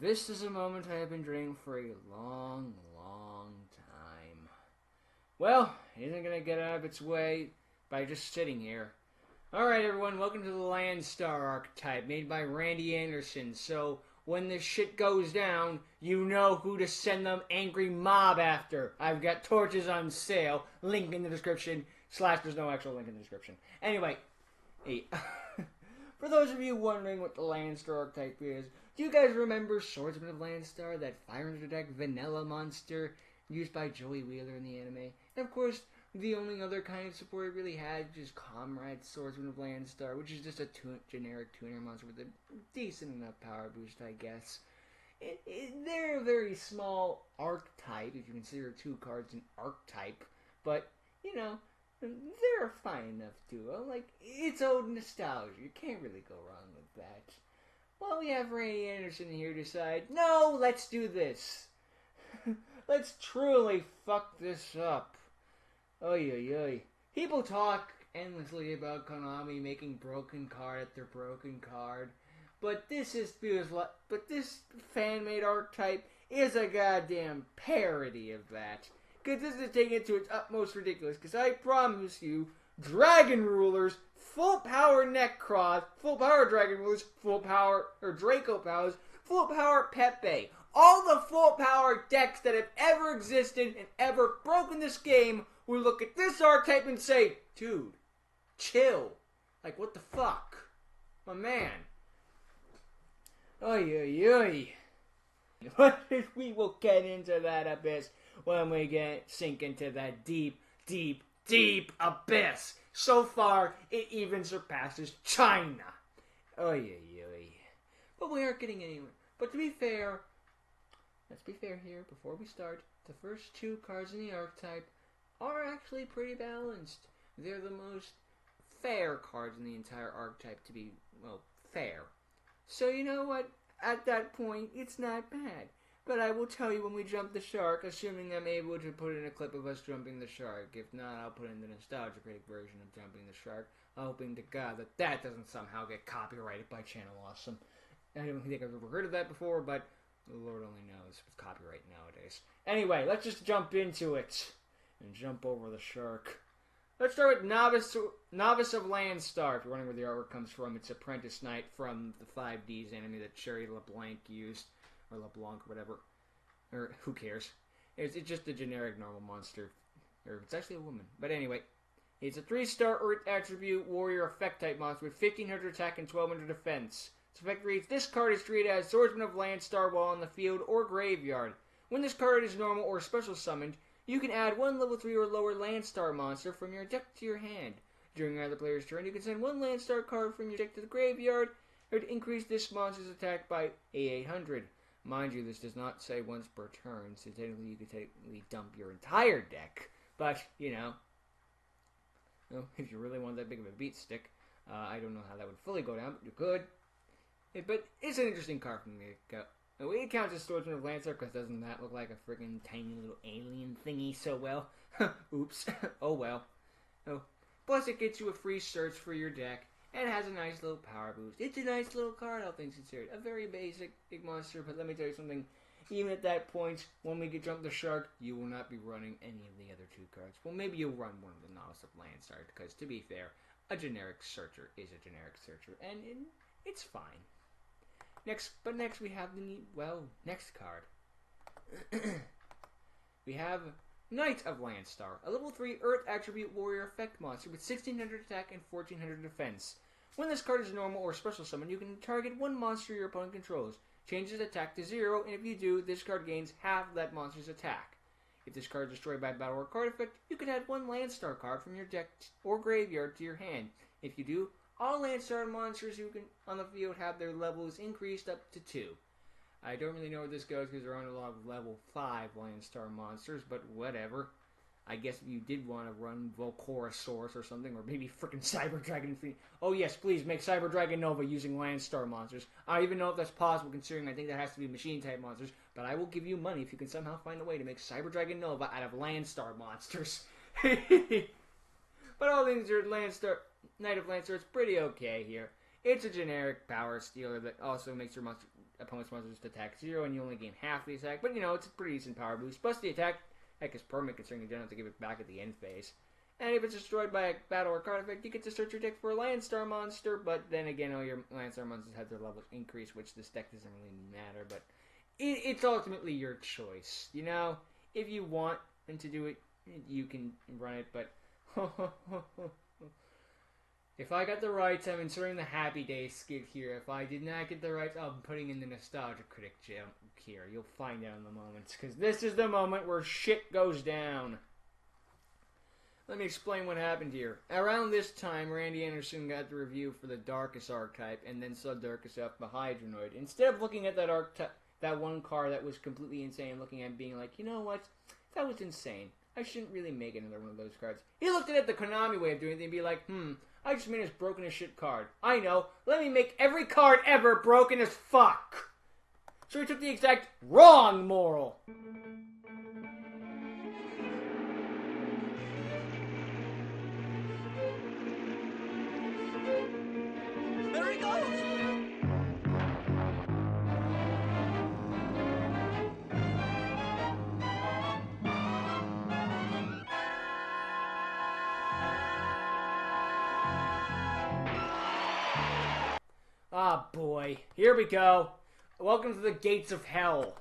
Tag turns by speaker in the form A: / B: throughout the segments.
A: This is a moment I have been dreaming for a long, long time. Well, it isn't going to get out of its way by just sitting here. Alright everyone, welcome to the Landstar Archetype, made by Randy Anderson. So, when this shit goes down, you know who to send them angry mob after. I've got torches on sale, link in the description, / there's no actual link in the description. Anyway, hey, for those of you wondering what the Landstar Archetype is, do you guys remember Swordsman of Landstar, that 500 deck vanilla monster used by Joey Wheeler in the anime? And of course, the only other kind of support it really had was Comrade Swordsman of Landstar, which is just a generic tuner monster with a decent enough power boost, I guess. They're a very small archetype, if you consider 2 cards an archetype, but, you know, they're a fine enough duo. Like, it's old nostalgia. You can't really go wrong with that. Well, we have Randy Anderson here to decide, no, let's do this. Let's truly fuck this up. Oy, oy, oy. People talk endlessly about Konami making broken card after broken card, but this fan-made archetype is a goddamn parody of that. Because this is taking it to its utmost ridiculous, because I promise you, Dragon Rulers, full power Necross, full power Dragon Rulers, full power, or Draco Powers, full power Pepe. All the full power decks that have ever existed and ever broken this game will look at this archetype and say, dude, chill. Like, what the fuck? My man. Oy, oy, oy. But we will get into that abyss when we sink into that deep, deep, deep abyss. So far, it even surpasses China. Oy, oy, oy. But we aren't getting anywhere. But to be fair, let's be fair here before we start. The first 2 cards in the archetype are actually pretty balanced. They're the most fair cards in the entire archetype to be, well, fair. So you know what? At that point, it's not bad. But I will tell you when we jump the shark, assuming I'm able to put in a clip of us jumping the shark. If not, I'll put in the nostalgia critic version of jumping the shark, hoping to God that that doesn't somehow get copyrighted by Channel Awesome. I don't think I've ever heard of that before, but the Lord only knows with copyright nowadays. Anyway, let's just jump into it and jump over the shark. Let's start with Novice of Landstar. If you're wondering where the artwork comes from, it's Apprentice Knight from the 5Ds anime that Sherry LeBlanc used. Or LeBlanc, or whatever. Or, who cares? It's just a generic normal monster. Or, it's actually a woman. But anyway, it's a 3-star Earth Attribute Warrior Effect type monster with 1500 attack and 1200 defense. Its effect reads, this card is treated as Swordsman of Landstar while on the field or graveyard. When this card is normal or special summoned, you can add 1 level 3 or lower Landstar monster from your deck to your hand. During either player's turn, you can send 1 Landstar card from your deck to the graveyard, or to increase this monster's attack by 800. Mind you, this does not say once per turn, so technically you could technically dump your entire deck. But, you know, if you really want that big of a beat stick, I don't know how that would fully go down, but you could. But it's an interesting card from the go. It counts as Swordsman of Landstar, because doesn't that look like a freaking tiny little alien thingy so well? Oops. Oh well. Oh. Plus it gets you a free search for your deck, and it has a nice little power boost. It's a nice little card, all things considered. A very basic big monster, but let me tell you something. Even at that point, when we get Jump the Shark, you will not be running any of the other 2 cards. Well, maybe you'll run one of the Novice of Landstar, because to be fair, a generic searcher is a generic searcher, and it's fine. Next we have next card. We have Knight of Landstar, a level 3 Earth Attribute Warrior Effect monster with 1600 attack and 1400 defense. When this card is normal or special summon, you can target 1 monster your opponent controls, change its attack to 0, and if you do, this card gains half that monster's attack. If this card is destroyed by a battle or card effect, you can add 1 Landstar card from your deck or graveyard to your hand. If you do, all Landstar monsters you can on the field have their levels increased up to 2. I don't really know where this goes because there aren't a lot of level 5 Landstar monsters, but whatever. I guess if you did want to run Volcorosaurus or something, or maybe frickin' Cyber Dragon Free. Oh yes, please make Cyber Dragon Nova using Landstar monsters. I don't even know if that's possible considering I think that has to be machine type monsters, but I will give you money if you can somehow find a way to make Cyber Dragon Nova out of Landstar monsters. But all things are Landstar, Knight of Landstar, it's pretty okay here. It's a generic power stealer that also makes your monster opponent's monsters to attack 0, and you only gain half the attack. But, you know, it's a pretty decent power boost. Plus, the attack is permanent, considering you don't have to give it back at the end phase. And if it's destroyed by a battle or card effect, you get to search your deck for a Landstar monster. But then again, all your Landstar monsters have their levels increased, which this deck doesn't really matter. But it's ultimately your choice. You know, if you want them to do it, you can run it. But if I got the rights, I'm inserting the Happy Days skit here. If I did not get the rights, I'm putting in the Nostalgia Critic jump here. You'll find out in the moments, because this is the moment where shit goes down. Let me explain what happened here. Around this time, Randy Anderson got the review for the Darkus Archetype, and then saw Darkus F the Hydronoid. Instead of looking at that archetype, that one card that was completely insane, looking at it being like, you know what, that was insane. I shouldn't really make another one of those cards. He looked at it the Konami way of doing it and be like, I just made this broken as shit card. I know, let me make every card ever broken as fuck. So he took the exact wrong moral.
B: There he goes!
A: Ah, boy. Here we go. Welcome to the gates of hell.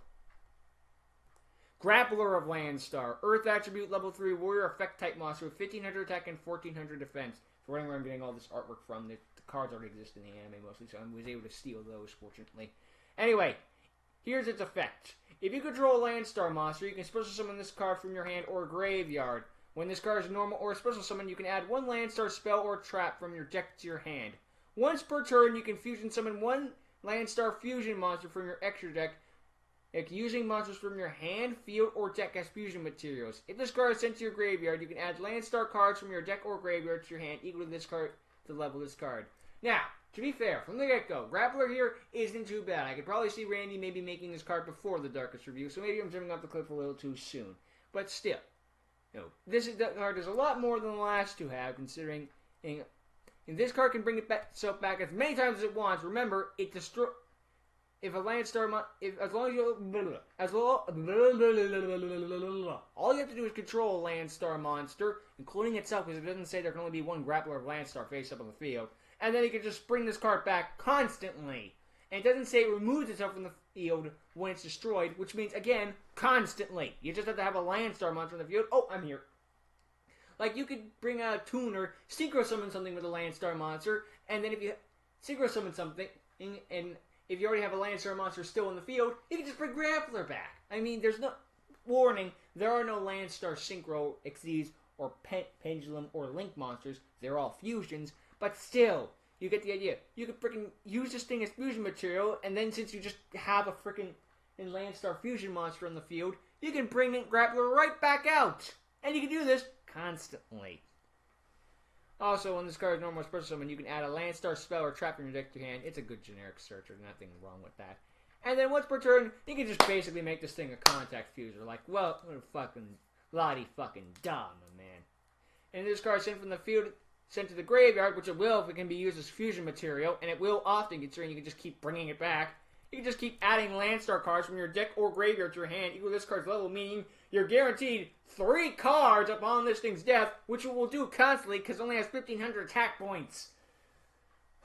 A: Grappler of Landstar. Earth attribute, level 3 warrior effect type monster with 1500 attack and 1400 defense. For wondering where I'm getting all this artwork from, the cards already exist in the anime mostly, so I was able to steal those, fortunately. Anyway, here's its effect. If you control a Landstar monster, you can special summon this card from your hand or graveyard. When this card is normal or a special summon, you can add one Landstar spell or trap from your deck to your hand. Once per turn, you can fusion summon one Landstar fusion monster from your extra deck, using monsters from your hand, field, or deck as fusion materials. If this card is sent to your graveyard, you can add Landstar cards from your deck or graveyard to your hand equal to this card to level this card. Now, to be fair, from the get-go, Grappler here isn't too bad. I could probably see Randy maybe making this card before the Darkus review, so maybe I'm jumping off the cliff a little too soon. But still, you know, this card is a lot more than the last two have, considering. And this card can bring itself back as many times as it wants. Remember, it destroys. If a Landstar, all you have to do is control a Landstar monster, including itself, because it doesn't say there can only be one Grappler of Landstar face up on the field. And then you can just bring this card back constantly. And it doesn't say it removes itself from the field when it's destroyed, which means, again, constantly. You just have to have a Landstar monster in the field. Oh, I'm here. Like, you could bring out a tuner, synchro summon something with a Landstar monster, and then if you synchro summon something, and if you already have a Landstar monster still in the field, you can just bring Grappler back. I mean, there's no warning. There are no Landstar synchro, Xyz, or pendulum, or link monsters. They're all fusions, but still, you get the idea. You could freaking use this thing as fusion material, and then since you just have a freaking Landstar fusion monster in the field, you can bring Grappler right back out. And you can do this constantly. Also, when this card is normal special summon, you can add a Landstar spell or trap in your deck to your hand. It's a good generic searcher, nothing wrong with that. And then once per turn, you can just basically make this thing a contact fuser. Like, well, what a fucking lottie fucking dumb, man. And this card is sent from the field, sent to the graveyard, which it will if it can be used as fusion material, and it will often, considering you can just keep bringing it back. You can just keep adding Landstar cards from your deck or graveyard to your hand equal to this card's level, meaning you're guaranteed 3 cards upon this thing's death, which it will do constantly because it only has 1,500 attack points.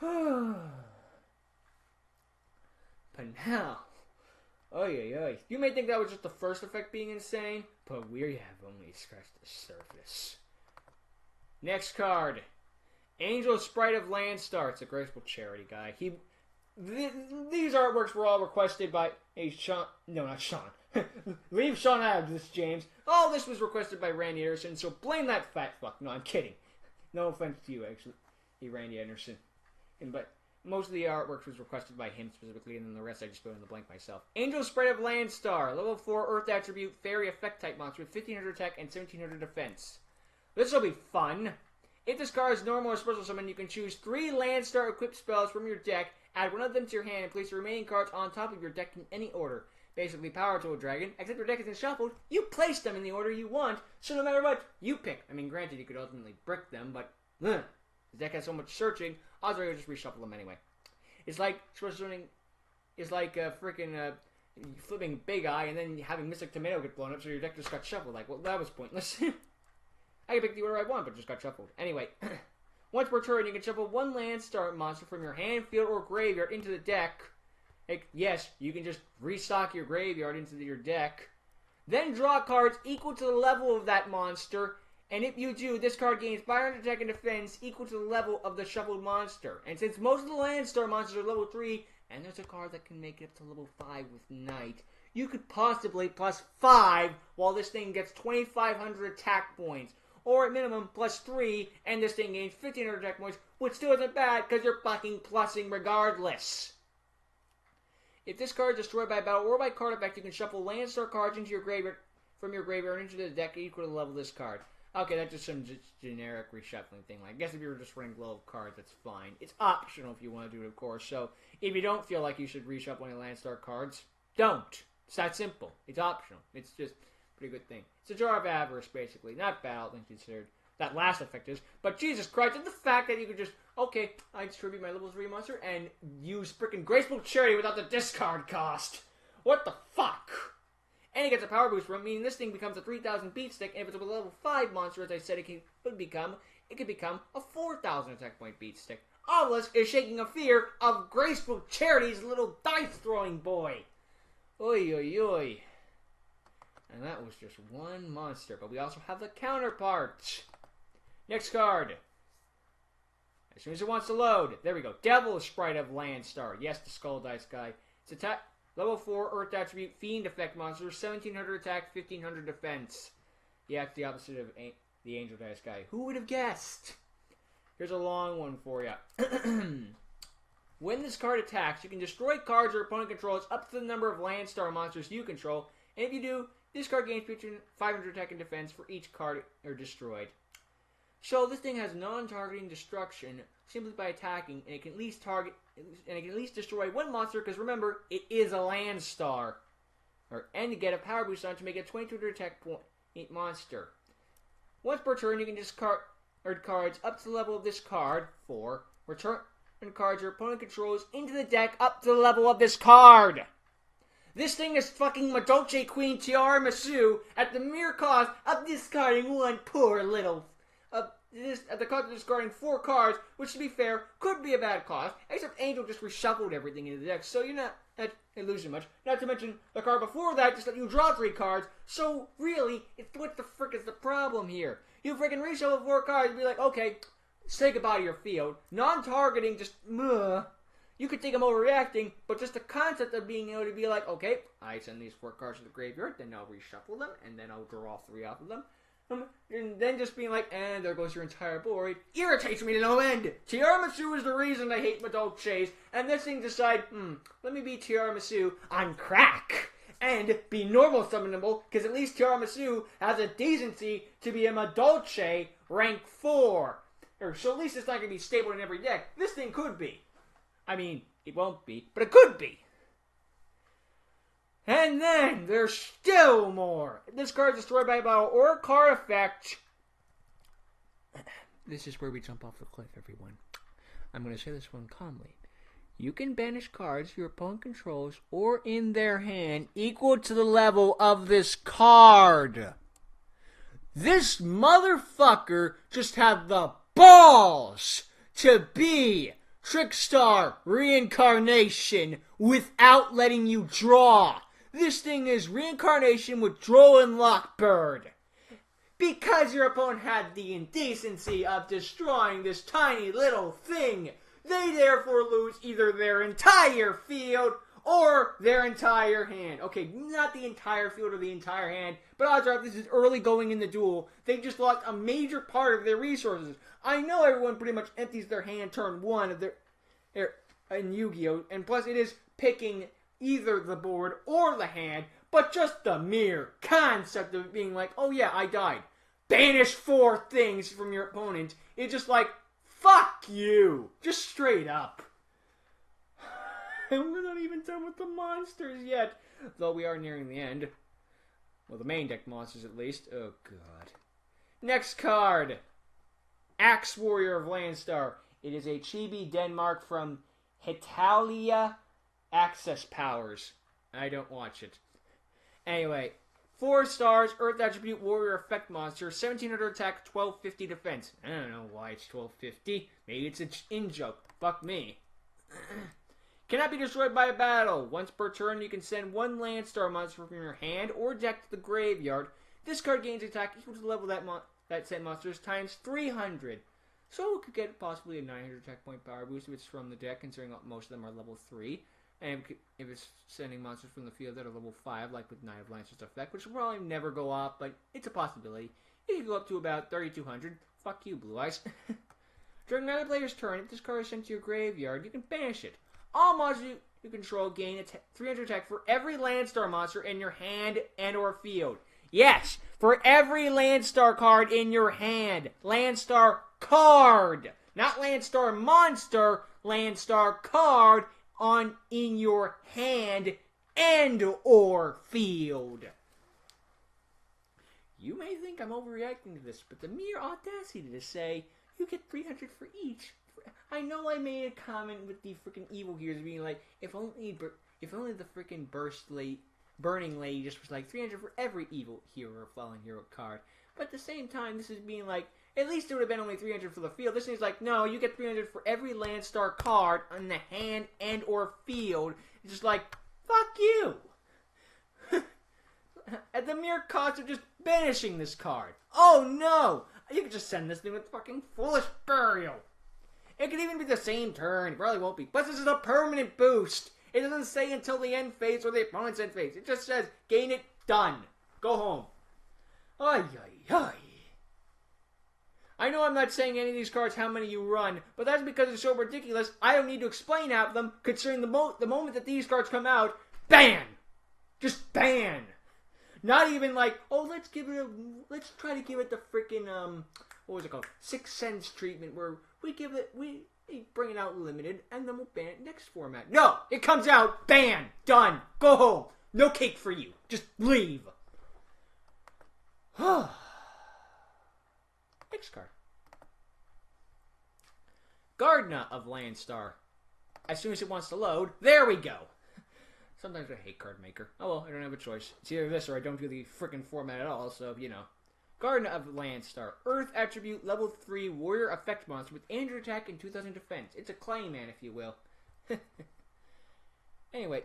A: But now, oy. You may think that was just the first effect being insane, but we have only scratched the surface. Next card, Angel Sprite of Landstar. It's a graceful charity guy. These artworks were all requested by Sean. No, not Sean. Leave Sean out of this, James. All this was requested by Randy Anderson, so blame that fat fuck. No, I'm kidding. No offense to you, actually, Randy Anderson. But most of the artworks was requested by him specifically, and then the rest I just fill in the blank myself. Angel Sprite of Landstar, level 4 Earth attribute, fairy effect type monster with 1,500 attack and 1,700 defense. This will be fun. If this card is normal or special summon, you can choose 3 Landstar equipped spells from your deck, add one of them to your hand, and place the remaining cards on top of your deck in any order. Basically, Power Tool Dragon, except your deck isn't shuffled, you place them in the order you want, so no matter what, you pick. I mean, granted, you could ultimately brick them, but the deck has so much searching, odds are you'll just reshuffle them anyway. It's like special summoning is like a freaking flipping Big Eye and then having Mystic Tomato get blown up so your deck just got shuffled. Like, well, that was pointless. I can pick the order I want, but just got shuffled. Anyway, once per turn, you can shuffle one Landstar monster from your hand, field, or graveyard into the deck. Like, yes, you can just restock your graveyard into your deck. Then draw cards equal to the level of that monster, and if you do, this card gains fire and attack and defense equal to the level of the shuffled monster. And since most of the Landstar monsters are level 3, and there's a card that can make it up to level 5 with Knight, you could possibly plus 5 while this thing gets 2,500 attack points. Or at minimum, plus 3, and this thing gains 1,500 attack points, which still isn't bad because you're fucking plussing regardless. If this card is destroyed by battle or by card effect, you can shuffle Landstar cards into your graveyard from your graveyard into the deck equal to the level of this card. Okay, that's just some generic reshuffling thing. I guess if you were just running glow cards, that's fine. It's optional if you want to do it, of course. So if you don't feel like you should reshuffle any Landstar cards, don't. It's that simple. It's optional. It's just a pretty good thing. It's a jar of avarice, basically. Not bad, all things considered. That last effect is. But Jesus Christ, and the fact that you could just, okay, I distribute my level 3 monster and use frickin' Graceful Charity without the discard cost. What the fuck? And it gets a power boost from it, meaning this thing becomes a 3,000 beat stick, and if it's a level 5 monster, as I said it could become a 4,000 attack point beat stick. All of us is shaking a fear of Graceful Charity's little dice-throwing boy. Oy, oy, oy. And that was just one monster, but we also have the counterpart. Next card. As soon as it wants to load. There we go. Devil Sprite of Landstar. Yes, the Skull Dice guy. It's attack. Level 4 Earth Attribute Fiend Effect Monster. 1,700 attack, 1,500 defense. Yeah, it's the opposite of the Angel Dice guy. Who would have guessed? Here's a long one for you. When this card attacks, you can destroy cards your opponent controls up to the number of Landstar monsters you control. And if you do, this card gains 500 attack and defense for each card are destroyed. So this thing has non-targeting destruction simply by attacking, and it can at least destroy one monster because remember, it is a Landstar. And to get a power boost on to make it a 2,200 attack point monster. Once per turn, you can discard cards up to the level of this card. 4. Return cards your opponent controls into the deck up to the level of this card. This thing is fucking Madolche Queen Tiara Masu at the mere cost of discarding one poor little. At the cost of discarding 4 cards, which to be fair, could be a bad cost, except Angel just reshuffled everything into the deck, so you're not losing much. Not to mention, the card before that just let you draw 3 cards, so really, what the frick is the problem here? You freaking reshuffle 4 cards and be like, okay, say goodbye to your field. Non-targeting, just, you could think I'm overreacting, but just the concept of being able to be like, okay, I send these 4 cards to the graveyard, then I'll reshuffle them, and then I'll draw 3 off of them. And then just being like, and there goes your entire board, irritates me to no end. Tiara Masu is the reason I hate Madolches, and this thing decide, let me be Tiara Masu on crack, and be normal summonable, because at least Tiara Masu has a decency to be a Madolche rank 4. So at least it's not going to be stable in every deck. This thing could be. I mean, it won't be, but it could be. And then, there's still more. If this card is destroyed by a battle or a card effect. This is where we jump off the cliff, everyone. I'm going to say this one calmly. You can banish cards your opponent controls or in their hand equal to the level of this card. This motherfucker just had the balls to be Trickstar Reincarnation without letting you draw. This thing is Reincarnation with Droll Lockbird. Because your opponent had the indecency of destroying this tiny little thing, they therefore lose either their entire field or their entire hand. Okay, not the entire field or the entire hand, but odds are if this is early going in the duel, they just lost a major part of their resources. I know everyone pretty much empties their hand turn 1 of their in Yu-Gi-Oh! And plus it is picking either the board or the hand, but just the mere concept of being like, oh yeah, I died. Banish 4 things from your opponent. It's just like, fuck you. Just straight up. And we're not even done with the monsters yet. Though we are nearing the end. Well, the main deck monsters at least. Oh, God. Next card. Axe Warrior of Landstar. It is a Chibi Denmark from Hitalia access powers. I don't watch it. Anyway, 4 stars, Earth Attribute Warrior Effect Monster, 1700 attack, 1250 defense. I don't know why it's 1250. Maybe it's an in-joke. Fuck me. Cannot be destroyed by a battle. Once per turn, you can send 1 Landstar monster from your hand or deck to the graveyard. This card gains attack equal to the level that sent monsters times 300. So it could get possibly a 900 attack point power boost if it's from the deck, considering most of them are level 3. And if it's sending monsters from the field that are level 5, like with Knight of Lancers effect, which will probably never go off, but it's a possibility. It can go up to about 3,200. Fuck you, Blue Eyes. During another player's turn, if this card is sent to your graveyard, you can banish it. All monsters you control gain 300 attack for every Landstar monster in your hand and or field. Yes, for every Landstar card in your hand. Landstar card. Not Landstar monster, Landstar card in your hand and or field. You may think I'm overreacting to this, but the mere audacity to say you get 300 for each. I know I made a comment with the freaking evil gears being like, if only the freaking burning lady just was like 300 for every evil hero or fallen hero card. But at the same time, this is being like, at least it would have been only 300 for the field. This is like, no, you get 300 for every Landstar card on the hand and or field. It's just like, fuck you. At the mere cost of just banishing this card. Oh no! You could just send this thing with fucking Foolish Burial. It could even be the same turn. It probably won't be. But this is a permanent boost. It doesn't say until the end phase or the opponent's end phase. It just says, gain it, done. Go home. Ay, ay, ay. I know I'm not saying any of these cards how many you run, but that's because it's so ridiculous, I don't need to explain out them, considering the moment that these cards come out, ban! Just ban! Not even like, oh, let's try to give it the freaking, what was it called? 6 Sense treatment, where we bring it out limited, and then we'll ban it next format. No! It comes out, ban! Done! Go home! No cake for you! Just leave! Next card. Gardener of Landstar. As soon as it wants to load, there we go! Sometimes I hate Card Maker. Oh well, I don't have a choice. It's either this or I don't do the frickin' format at all, so, you know. Gardener of Landstar. Earth Attribute, Level 3, Warrior Effect Monster with 800 attack and 2000 defense. It's a Clayman, if you will. Anyway,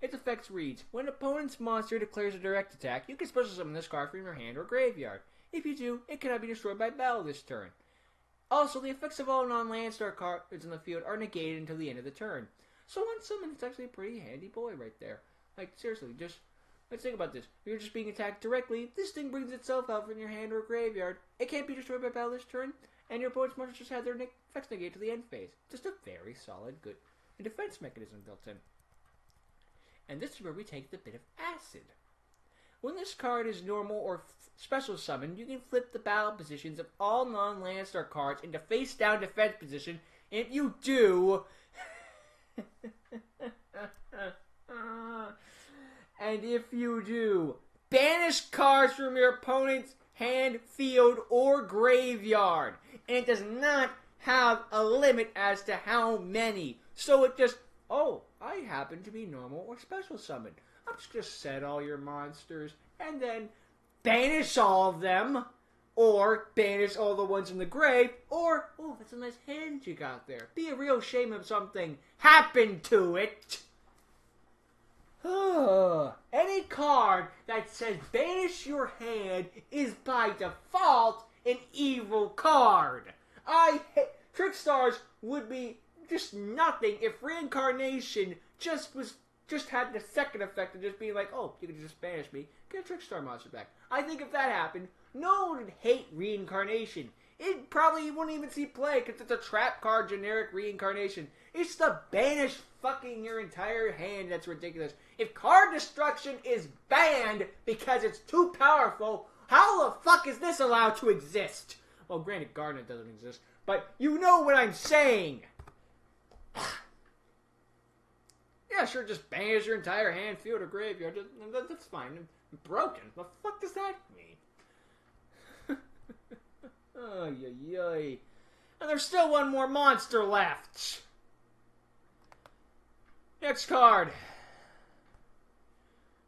A: its effects reads, when an opponent's monster declares a direct attack, you can special summon this card from your hand or graveyard. If you do, it cannot be destroyed by battle this turn. Also, the effects of all non-Landstar cards in the field are negated until the end of the turn. So on summon, it's actually a pretty handy boy right there. Like, seriously, just, let's think about this. If you're just being attacked directly, this thing brings itself out from your hand or graveyard. It can't be destroyed by battle this turn, and your opponent's monsters just have their effects negated to the end phase. Just a very solid, good defense mechanism built in. And this is where we take the bit of acid. When this card is normal or special summoned, you can flip the battle positions of all non-Landstar cards into face-down defense position. And if you do... banish cards from your opponent's hand, field, or graveyard. And it does not have a limit as to how many. So it just, oh, I happen to be normal or special summoned. I'm just going to set all your monsters and then banish all of them. Or banish all the ones in the grave. Or, oh, that's a nice hand you got there. Be a real shame if something happened to it. Any card that says banish your hand is by default an evil card. Trickstars would be just nothing if reincarnation just had the second effect of just being like, oh, you can just banish me, get a Trickstar monster back. I think if that happened, no one would hate reincarnation. It probably wouldn't even see play because it's a trap card generic reincarnation. It's the banish fucking your entire hand that's ridiculous. If card destruction is banned because it's too powerful, how the fuck is this allowed to exist? Well, granted, Gardener doesn't exist, but you know what I'm saying. Yeah, sure, just banish your entire hand, field, or graveyard. That's fine. I'm broken. The fuck does that mean? Ay. And there's still one more monster left. Next card.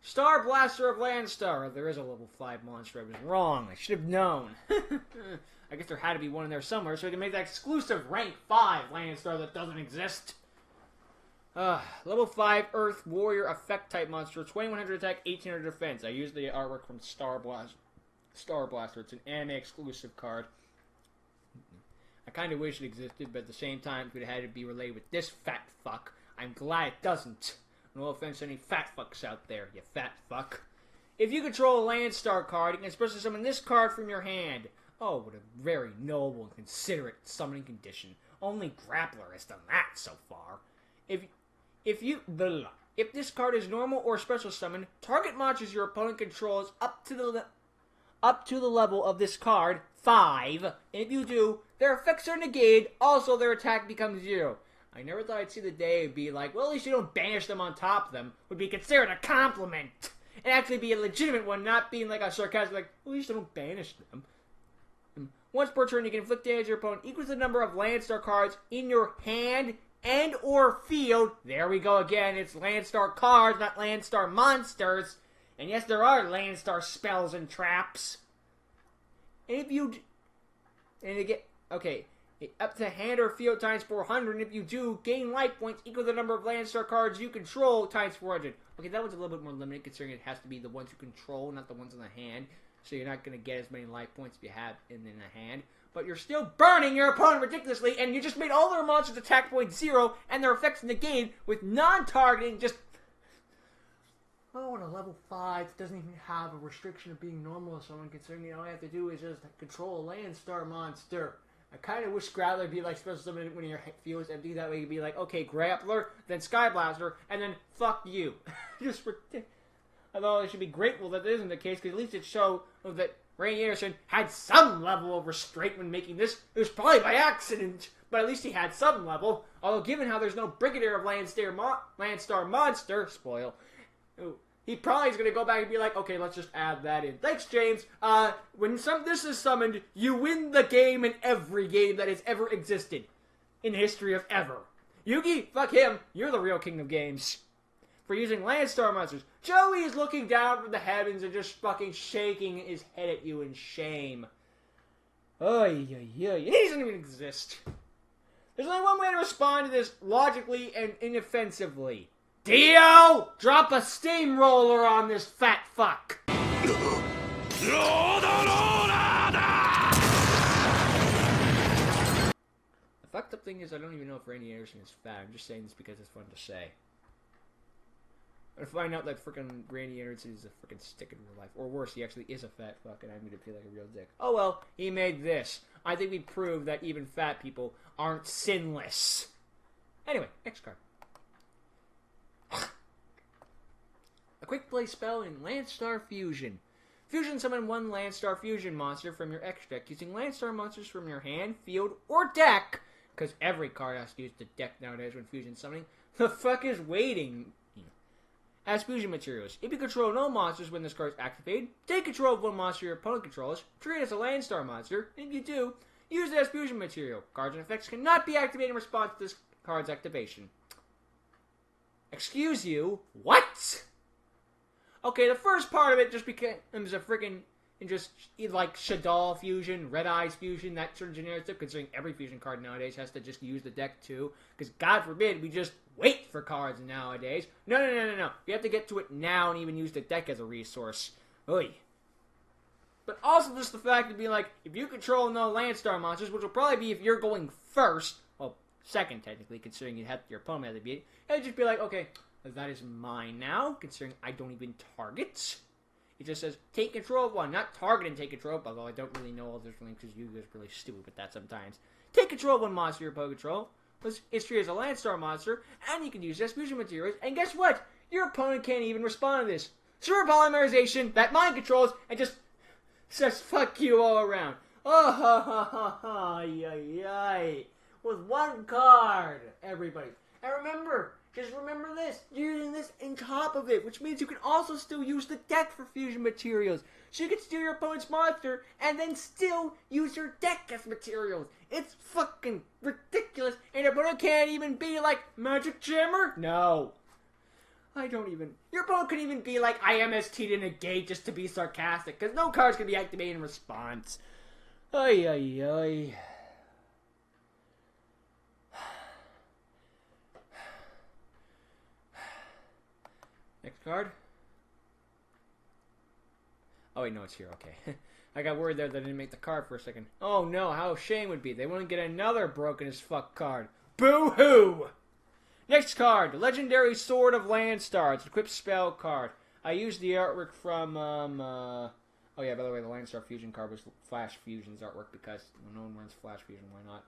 A: Starblaster of Landstar. There is a level 5 monster. I was wrong. I should have known. I guess there had to be one in there somewhere so we can make that exclusive rank 5 Landstar that doesn't exist. Level 5 Earth Warrior Effect type monster. 2100 attack, 1800 defense. I used the artwork from Starblaster. It's an anime exclusive card. I kind of wish it existed, but at the same time, if it had to be related with this fat fuck, I'm glad it doesn't. No offense to any fat fucks out there, you fat fuck. If you control a Landstar card, you can special summon this card from your hand. Oh, what a very noble and considerate summoning condition. Only Grappler has done that so far. If this card is normal or special summon, target monsters your opponent controls up to the level of this card, 5. And if you do, their effects are negated, also their attack becomes 0. I never thought I'd see the day it'd be like, well, at least you don't banish them on top of them. Would be considered a compliment. And actually be a legitimate one, not being like a sarcastic, like, well, at least you don't banish them. Once per turn, you can inflict damage to your opponent equals the number of Landstar cards in your hand and or field. There we go again. It's Landstar cards, not Landstar monsters. And yes, there are Landstar spells and traps. And if you... And again... Okay. Up to hand or field times 400. And if you do, gain life points equal to the number of Landstar cards you control times 400. Okay, that one's a little bit more limited considering it has to be the ones you control, not the ones in the hand. So you're not going to get as many life points if you have in the hand. But you're still burning your opponent ridiculously, and you just made all their monsters attack point 0, and their effects negate with non-targeting just... Oh, and a level 5 doesn't even have a restriction of being normal, so I'm considering all you have to do is just control a Landstar monster. I kind of wish Grappler would be like special summon when your field is empty. That way you'd be like, okay, Grappler, then Skyblaster, and then fuck you. Just ridiculous. Although I should be grateful that isn't the case, because at least it showed that Ray Anderson had some level of restraint when making this. It was probably by accident, but at least he had some level. Although given how there's no Brigadier of Landstar Monster, spoil, he probably is going to go back and be like, okay, let's just add that in. Thanks, James. When this is summoned, you win the game in every game that has ever existed in the history of ever. Yugi, fuck him. You're the real king of games. For using Landstar monsters. Joey is looking down from the heavens and just fucking shaking his head at you in shame. Oy, oy, oy. He doesn't even exist. There's only one way to respond to this logically and inoffensively. Dio! Drop a steamroller on this fat fuck! The fucked up thing is I don't even know if Randy Anderson is fat. I'm just saying this because it's fun to say. I find out that frickin' Randy Anderson is a frickin' stick in real life. Or worse, he actually is a fat fuck and I'm gonna feel like a real dick. Oh well, he made this. I think we proved that even fat people aren't sinless. Anyway, next card. A quick play spell in Landstar Fusion. Fusion summon one Landstar Fusion monster from your X deck using Landstar monsters from your hand, field, or deck. Because every card has to use the deck nowadays when Fusion summoning. The fuck is waiting? As fusion materials. If you control no monsters when this card is activated, take control of one monster your opponent controls, treat it as a Landstar monster, and if you do, use it as fusion material. Cards and effects cannot be activated in response to this card's activation. Excuse you? What? Okay, the first part of it just becomes a freaking, just like Shadal fusion, Red Eyes fusion, that sort of generic stuff, considering every fusion card nowadays has to just use the deck too. Because God forbid we just wait for cards nowadays. No. You have to get to it now and even use the deck as a resource. Oy. But also just the fact of being like, if you control no Landstar monsters, which will probably be if you're going first, well, second technically, considering you have your opponent has to beat it, it'd just be like, okay, that is mine now, considering I don't even target. It just says, take control of one, not target and take control, although I don't really know all this really because you guys are really stupid with that sometimes. Take control of one monster your opponent control. It's treated as a Landstar monster, and you can use it as fusion materials, and guess what? Your opponent can't even respond to this. Super polymerization that mind controls, and just says fuck you all around. Oh, ha, ha, ha, ha, yay. With one card, everybody. And remember, just remember this, you're using this on top of it, which means you can also still use the deck for fusion materials. So you can steal your opponent's monster, and then still use your deck as materials. It's fucking ridiculous, and your opponent can't even be like, Magic Jammer? No. I don't even... Your opponent could even be like, I MST'd in a gate just to be sarcastic, because no cards can be activated in response. Ay, ay, ay. Next card. Oh, wait, no, it's here. Okay. I got worried there that I didn't make the card for a second. Oh, no, how shame would be. They wouldn't get another broken as fuck card. Boo-hoo! Next card, the Legendary Sword of Landstar. It's an equipped spell card. I used the artwork from, oh yeah, by the way, the Landstar Fusion card was Flash Fusion's artwork because no one runs Flash Fusion, why not?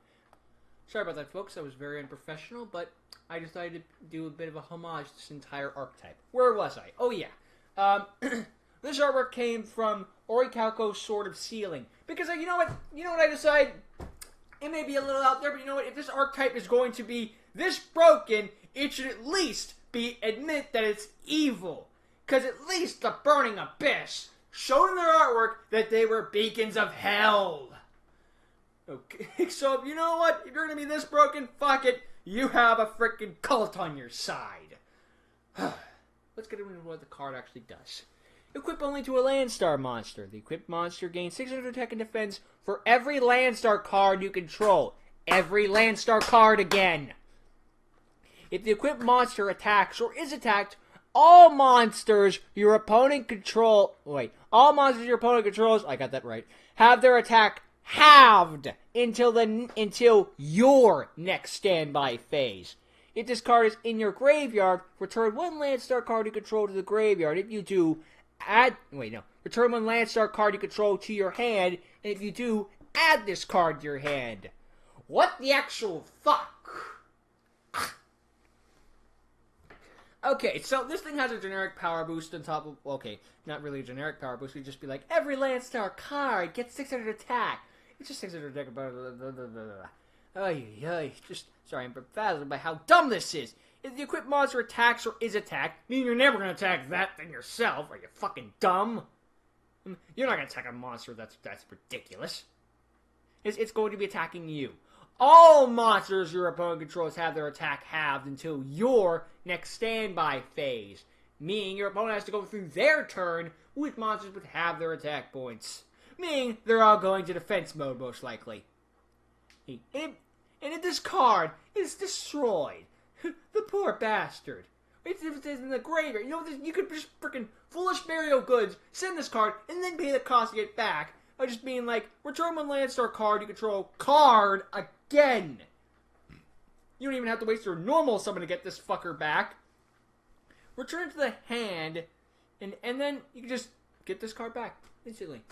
A: Sorry about that, folks. That was very unprofessional, but I decided to do a bit of a homage to this entire archetype. Where was I? Oh, yeah. This artwork came from Orichalco's Sword of Sealing. Because, you know what? You know what I decided? It may be a little out there, but you know what? If this archetype is going to be this broken, it should at least admit that it's evil. Because at least the Burning Abyss showed in their artwork that they were beacons of hell. Okay, so you know what? If you're going to be this broken, fuck it. You have a freaking cult on your side. Let's get into what the card actually does. Equip only to a Landstar monster. The equipped monster gains 600 attack and defense for every Landstar card you control. Every Landstar card again. If the equipped monster attacks or is attacked, all monsters your opponent controls, I got that right, have their attack halved until your next standby phase. If this card is in your graveyard, return one Landstar card you control to the graveyard. If you do, return one Landstar card you control to your hand, and if you do, add this card to your hand. What the actual fuck? Okay, so this thing has a generic power boost on top of... Okay, not really a generic power boost. It'd just be like, every Landstar card gets 600 attack. It's just 600 attack. Sorry, I'm befuddled by how dumb this is. If the equipped monster attacks or is attacked, meaning you're never going to attack that thing yourself. Are you fucking dumb? You're not going to attack a monster. That's ridiculous. It's going to be attacking you. All monsters your opponent controls have their attack halved until your next standby phase. Meaning your opponent has to go through their turn with monsters with half their attack points. Meaning they're all going to defense mode most likely. And if this card is destroyed, the poor bastard. If it's in the graveyard, you could just freaking foolish Mario goods, send this card, and then pay the cost to get it back. By just being like, return one Landstar card you control card again. You don't even have to waste your normal summon to get this fucker back. Return it to the hand, and then you can just get this card back instantly.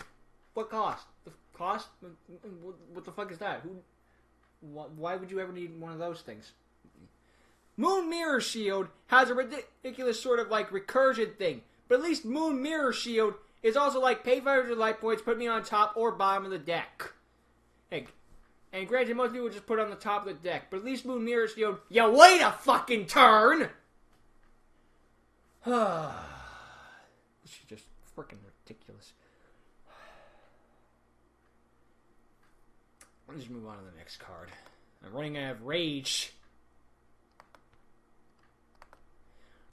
A: What cost? The cost? What the fuck is that? Why would you ever need one of those things? Moon Mirror Shield has a ridiculous sort of like recursion thing, but at least Moon Mirror Shield is also like pay 500 life points, put me on top or bottom of the deck. And granted, most people just put it on the top of the deck, but at least Moon Mirror Shield, you wait a fucking turn! This is just freaking ridiculous. Let's just move on to the next card. I'm running out of rage.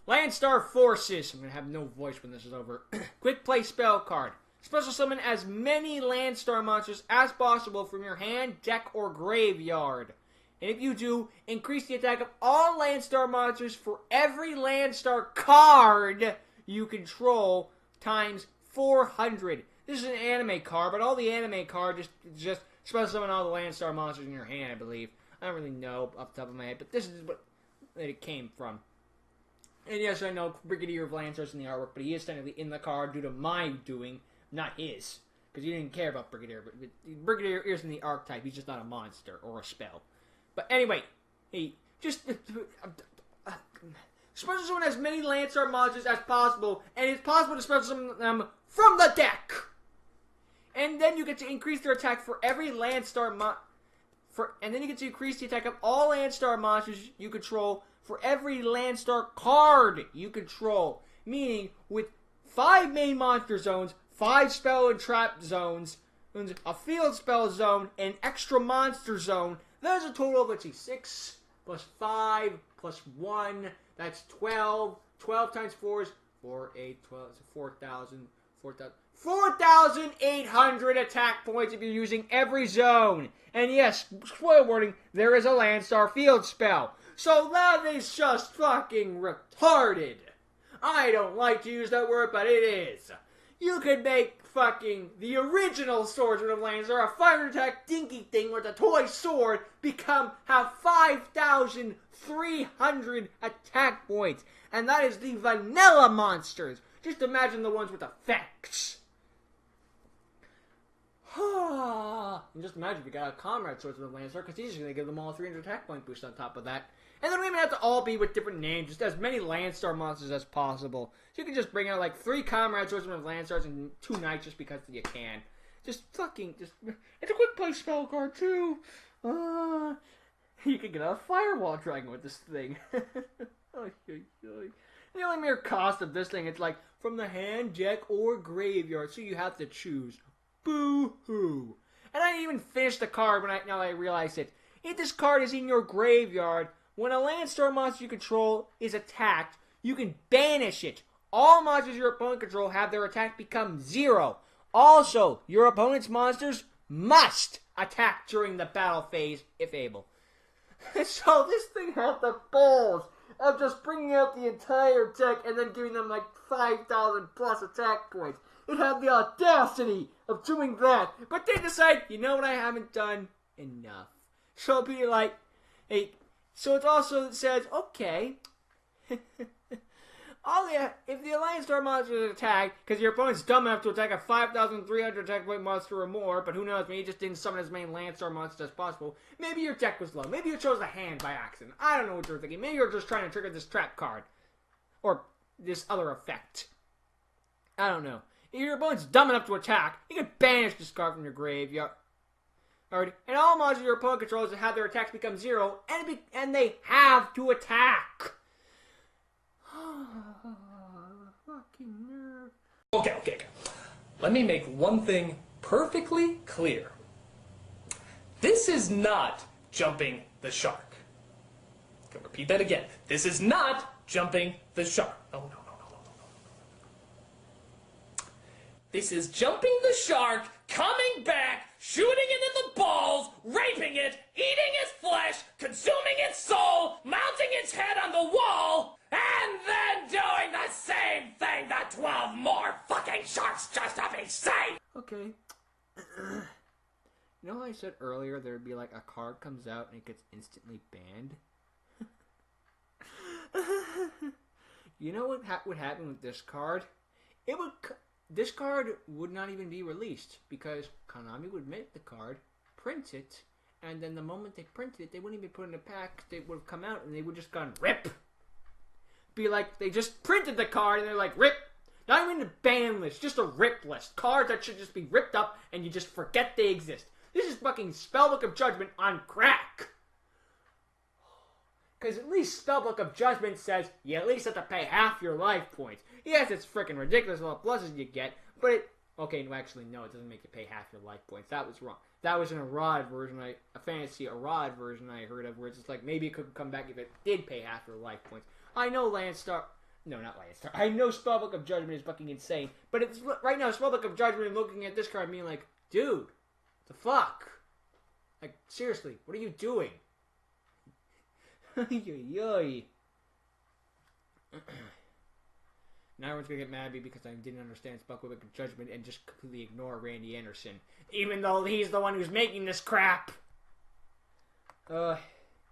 A: Landstar Forces. I'm going to have no voice when this is over. Quick play spell card. Special summon as many Landstar monsters as possible from your hand, deck, or graveyard. And if you do, increase the attack of all Landstar monsters for every Landstar card you control times 400. This is an anime card, but all the anime card just special summon all the Landstar monsters in your hand, I believe. I don't really know off the top of my head, but this is what it came from. And yes, I know Brigadier of Landstars in the artwork, but he is technically in the card due to my doing, not his. Because you didn't care about Brigadier, but Brigadier is in the archetype. He's just not a monster or a spell. But anyway, he just special summon as many Landstar monsters as possible, and it's possible to special summon them from the deck. And then you get to increase their attack for every Landstar and then you get to increase the attack of all Landstar monsters you control for every Landstar card you control. Meaning, with 5 main monster zones, 5 spell and trap zones, a field spell zone, and extra monster zone, there's a total of, let's see, 6 plus 5 plus 1. That's 12. 12 times 4 is 4, 8, 12. So 4,000. 4,800 attack points if you're using every zone. And yes, spoiler warning, there is a Landstar field spell. So that is just fucking retarded. I don't like to use that word, but it is. You could make fucking the original Swordsman of Landstar, a 500 attack dinky thing with a toy sword, have 5,300 attack points. And that is the vanilla monsters. Just imagine the ones with effects. And just imagine if you got a Comrade Swordsman of Landstar, because he's just going to give them all a 300 attack point boost on top of that. And then we even have to all be with different names, just as many Landstar monsters as possible. So you can just bring out like 3 Comrade Swordsman of Landstars and 2 Knights just because you can. It's a quick play spell card too. You could get a Firewall Dragon with this thing. The only mere cost of this thing, it's like from the hand, deck, or graveyard, so you have to choose. Boo-hoo. And I didn't even finish the card now I realized it. If this card is in your graveyard, when a Landstar monster you control is attacked, you can banish it. All monsters your opponent control have their attack become 0. Also, your opponent's monsters must attack during the battle phase, if able. So this thing had the balls of just bringing out the entire deck and then giving them like 5,000 plus attack points. It had the audacity of doing that, but they decide, you know what, I haven't done enough. So it'll be like, hey, so it also says, okay, if the Landstar monster is attacked, because your opponent's dumb enough to attack a 5,300 attack point monster or more, but who knows, maybe you just didn't summon as many Landstar monsters as possible. Maybe your deck was low. Maybe you chose the hand by accident. I don't know what you're thinking. Maybe you're just trying to trigger this trap card. Or this other effect. I don't know. If your opponent's dumb enough to attack, you can banish this card from your graveyard. Alright, and all monsters your opponent controls have their attacks become 0, and they have to attack. Fucking nerve.
C: Okay. Let me make one thing perfectly clear. This is not jumping the shark. I'm gonna repeat that again. This is not jumping the shark. No. This is jumping the shark, coming back, shooting it in the balls, raping it, eating its flesh, consuming its soul, mounting its head on the wall, and then doing the same thing to 12 more fucking sharks just to be safe!
A: Okay. You know how I said earlier there'd be like a card comes out and it gets instantly banned? You know what would happen with this card? This card would not even be released because Konami would make the card, print it, and then the moment they printed it, they wouldn't even put it in a pack. They would have come out and they would just gone rip. Be like they just printed the card and they're like rip. Not even a ban list, just a rip list. Cards that should just be ripped up and you just forget they exist. This is fucking Spellbook of Judgment on crack. Because at least Spellbook of Judgment says you at least have to pay half your life points. Yes, it's freaking ridiculous what pluses you get, but it... Okay, no, actually, no, it doesn't make you pay half your life points. That was wrong. That was an Arad version, a fantasy Arad version I heard of, where it's just like, maybe it could come back if it did pay half your life points. I know Landstar... No, not Landstar. I know Spellbook of Judgment is fucking insane, but it's right now, Spellbook of Judgment, and looking at this card being like, dude, what the fuck? Like, seriously, what are you doing? Now everyone's gonna get mad at me because I didn't understand Spellbook of Judgment and just completely ignore Randy Anderson, even though he's the one who's making this crap. And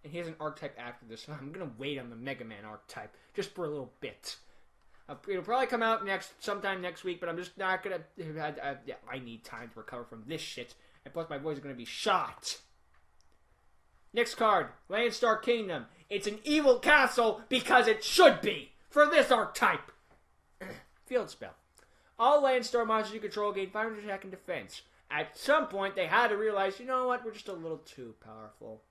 A: he has an archetype after this, so I'm gonna wait on the Mega Man archetype just for a little bit. It'll probably come out sometime next week, but I'm just not gonna. I need time to recover from this shit, and plus my voice is gonna be shot. Next card, Landstar Kingdom. It's an evil castle because it should be for this archetype. Field spell. All Landstar monsters you control gain 500 attack and defense. At some point, they had to realize, you know what, we're just a little too powerful.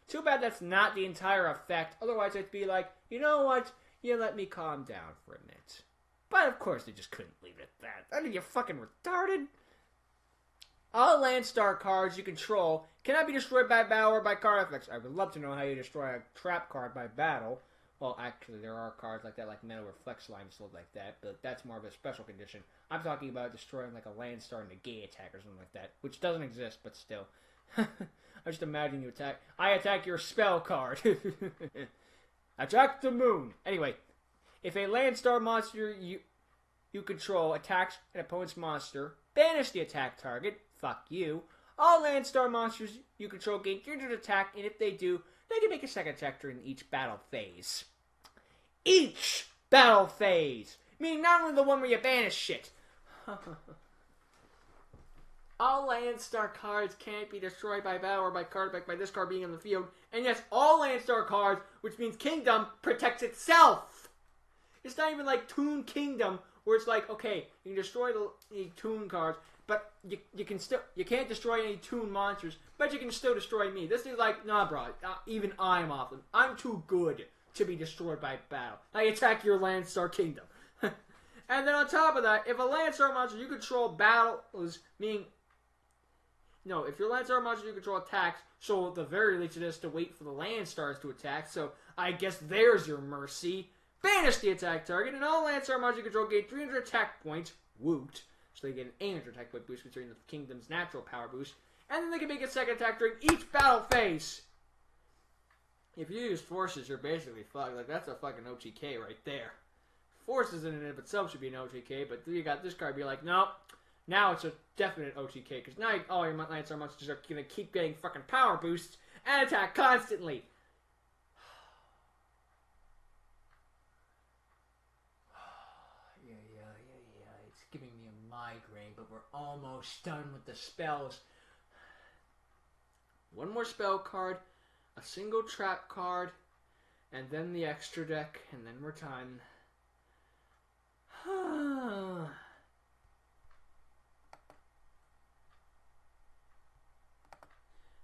A: Too bad that's not the entire effect. Otherwise, it'd be like, you know what, you let me calm down for a minute. But of course, they just couldn't leave it at that. I mean, you fucking retarded. All Landstar cards you control cannot be destroyed by battle or by card effects. I would love to know how you destroy a trap card by battle. Well, actually, there are cards like that, like Metal Reflex Slime, stuff like that, but that's more of a special condition. I'm talking about destroying like a Landstar negate attack or something like that, which doesn't exist, but still. I just imagine you attack. I attack your spell card. Attack the moon. Anyway, if a Landstar monster you control attacks an opponent's monster, banish the attack target. Fuck you. All Landstar monsters you control gain 300 attack, and if they do, they can make a second attack during each battle phase. Each battle phase! Meaning not only the one where you banish shit. All Landstar cards can't be destroyed by battle or by card effect by this card being on the field. And yes, all Landstar cards, which means Kingdom, protects itself. It's not even like Toon Kingdom, where it's like, okay, you can destroy the Toon cards, but you can't destroy any Toon monsters, but you can still destroy me. This is like, nah, bro, even I'm off them. I'm too good to be destroyed by battle. I attack your Landstar Kingdom. And then on top of that, if a Landstar monster you control battles, meaning, no, if your Landstar monster you control attacks, so at the very least it is to wait for the Landstars to attack, so I guess there's your mercy. Banish the attack target, and all Landstar monsters you control gain 300 attack points, woot, so they get an 800 attack point boost considering the Kingdom's natural power boost, and then they can make a second attack during each battle phase. If you use forces, you're basically fucked. Like, that's a fucking OTK right there. Forces in and of itself should be an OTK, but you got this card be like, nope. Now it's a definite OTK, because now all your Landstar monsters are going to keep getting fucking power boosts and attack constantly. Yeah. It's giving me a migraine, but we're almost done with the spells. One more spell card, a single trap card, and then the extra deck, and then we're done.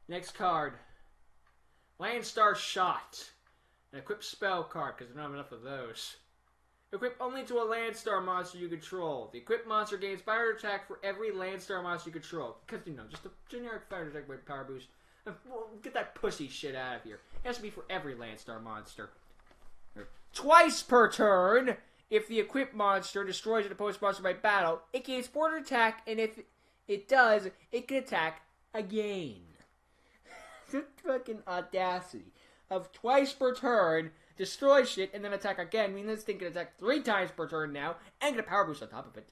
A: Next card, Landstar Shot. An equipped spell card, because there's not enough of those. Equip only to a Landstar monster you control. The equipped monster gains fire attack for every Landstar monster you control. Because, you know, just a generic fire attack with power boost. Well, get that pussy shit out of here. It has to be for every Landstar monster. Twice per turn, if the equipped monster destroys an opponent's monster by battle, it gains 400 attack, and if it does, it can attack again. The fucking audacity of twice per turn, destroy shit, and then attack again. I mean, this thing can attack 3 times per turn now, and get a power boost on top of it.